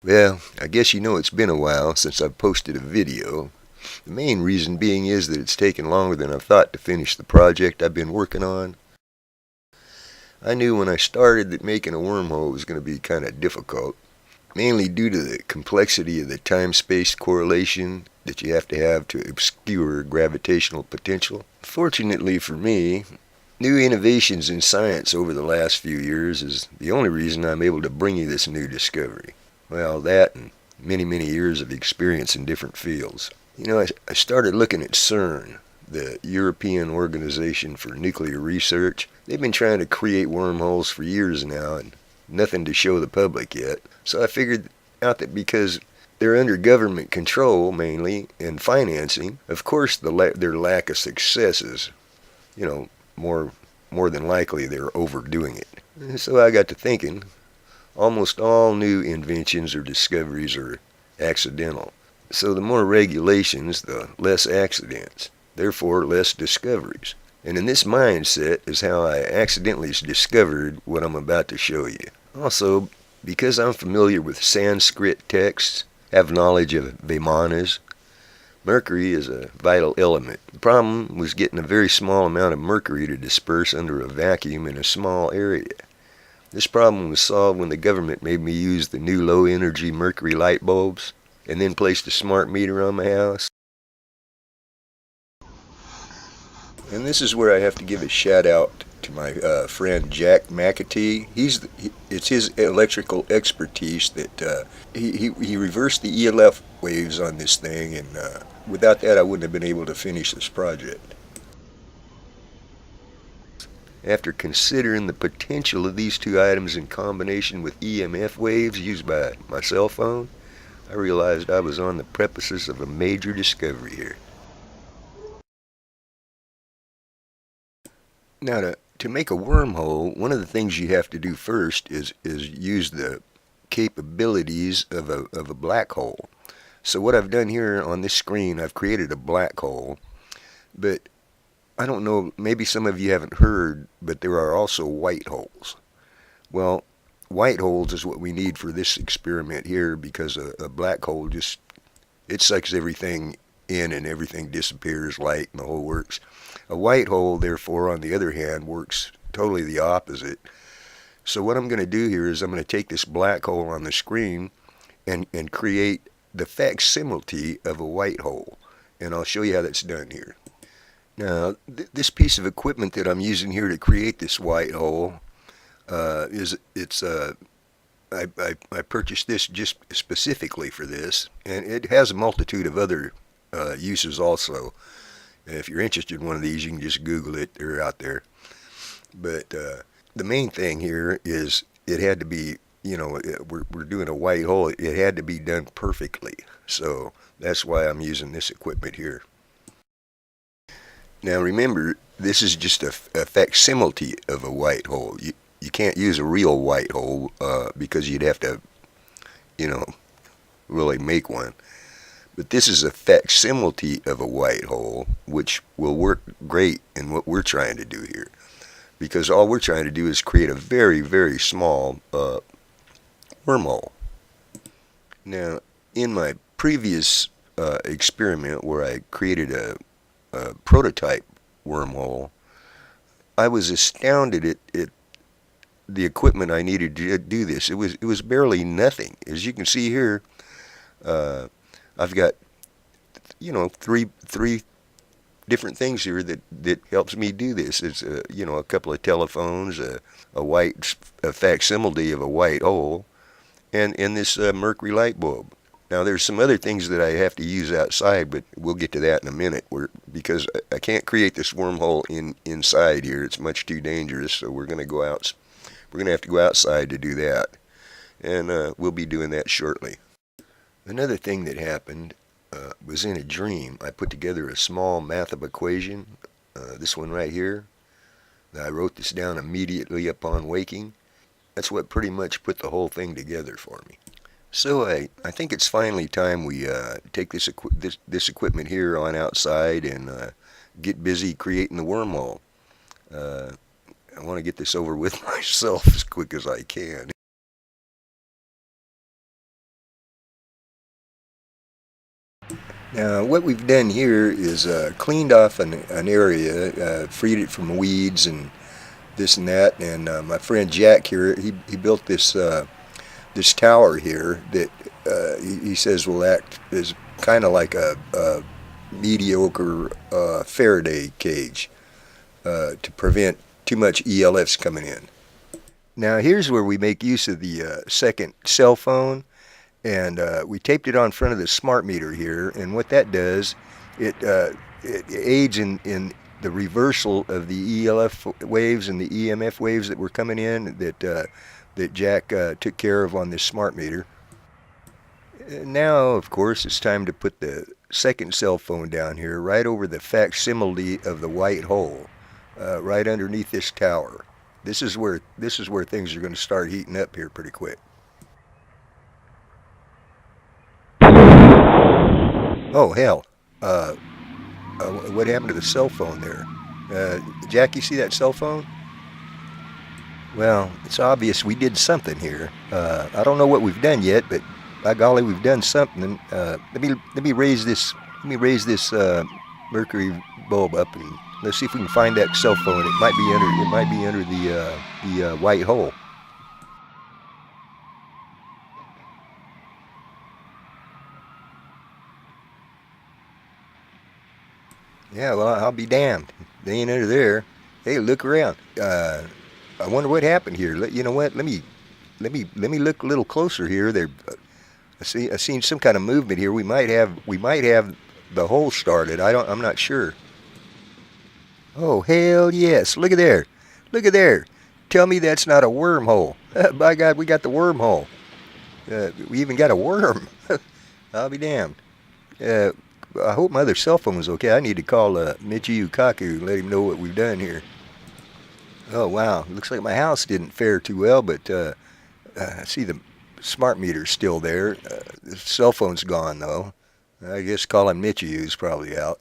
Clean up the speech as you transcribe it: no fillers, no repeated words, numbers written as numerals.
Well, I guess you know it's been a while since I've posted a video. The main reason being is that it's taken longer than I thought to finish the project I've been working on. I knew when I started that making a wormhole was going to be kind of difficult, mainly due to the complexity of the time-space correlation that you have to obscure gravitational potential. Fortunately for me, new innovations in science over the last few years is the only reason I'm able to bring you this new discovery. Well, that and many years of experience in different fields. I started looking at CERN, the European Organization for Nuclear Research. They've been trying to create wormholes for years now and nothing to show the public yet. So I figured out that because they're under government control mainly and financing, of course their lack of success is, you know, more than likely they're overdoing it. And so I got to thinking, almost all new inventions or discoveries are accidental. So the more regulations, the less accidents, therefore less discoveries. And in this mindset is how I accidentally discovered what I'm about to show you. Also, because I'm familiar with Sanskrit texts, have knowledge of Vimanas, mercury is a vital element. The problem was getting a very small amount of mercury to disperse under a vacuum in a small area. This problem was solved when the government made me use the new low-energy mercury light bulbs and then placed a smart meter on my house. And this is where I have to give a shout out to my friend Jack McAtee. It's his electrical expertise that he reversed the ELF waves on this thing, and without that I wouldn't have been able to finish this project. After considering the potential of these two items in combination with EMF waves used by my cell phone, I realized I was on the precipice of a major discovery here. Now, to make a wormhole, one of the things you have to do first is use the capabilities of a black hole. So what I've done here on this screen, I've created a black hole, but I don't know, maybe some of you haven't heard, but there are also white holes. Well, white holes is what we need for this experiment here, because a black hole it sucks everything in and everything disappears, light and the whole works. A white hole, therefore, on the other hand, works totally the opposite. So what I'm going to do here is I'm going to take this black hole on the screen and create the facsimile of a white hole. And I'll show you how that's done here. Now, this piece of equipment that I'm using here to create this white hole I purchased this just specifically for this, and it has a multitude of other uses also. And if you're interested in one of these, you can just Google it. They're out there. But the main thing here is it had to be, we're doing a white hole. It had to be done perfectly. So that's why I'm using this equipment here. Now remember, this is just a facsimile of a white hole. You can't use a real white hole because you'd have to, really make one. But this is a facsimile of a white hole, which will work great in what we're trying to do here. Because all we're trying to do is create a very small wormhole. Now, in my previous experiment where I created a prototype wormhole, I was astounded at the equipment I needed to do this. It was barely nothing. As you can see here, I've got three different things here that helps me do this. It's a couple of telephones, a facsimile of a white hole, and this mercury light bulb. Now there's some other things that I have to use outside, but we'll get to that in a minute. Because I can't create this wormhole inside here. It's much too dangerous. So we're going to go out. We're going to have to go outside to do that, and we'll be doing that shortly. Another thing that happened was in a dream. I put together a small math equation. This one right here. I wrote this down immediately upon waking. That's what pretty much put the whole thing together for me. So I think it's finally time we take this equipment here on outside and get busy creating the wormhole. I want to get this over with myself as quick as I can. Now, what we've done here is cleaned off an area, freed it from weeds and this and that. And my friend Jack here, he built this tower here that he says will act as kind of like a mediocre Faraday cage to prevent too much ELFs coming in. Now here's where we make use of the second cell phone, and we taped it on front of the smart meter here, and what that does, it aids in the reversal of the ELF waves and the EMF waves that were coming in that Jack took care of on this smart meter. Now, of course, it's time to put the second cell phone down here, right over the facsimile of the white hole, right underneath this tower. This is where things are going to start heating up here pretty quick. Oh hell! What happened to the cell phone there? Jack, you see that cell phone? Well, it's obvious we did something here. I don't know what we've done yet, but by golly, we've done something. Let me raise this mercury bulb up, and let's see if we can find that cell phone. It might be under the white hole. Yeah, well, I'll be damned. They ain't under there. Hey, look around. I wonder what happened here. You know what? Let me look a little closer here. I seen some kind of movement here. We might have the hole started. I'm not sure. Oh hell yes! Look at there. Look at there. Tell me that's not a wormhole. By God, we got the wormhole. We even got a worm. I'll be damned. I hope my other cell phone was okay. I need to call Michio Kaku and let him know what we've done here. Oh wow, looks like my house didn't fare too well, but I see the smart meter's still there. The cell phone's gone though. I guess calling Michio's probably out.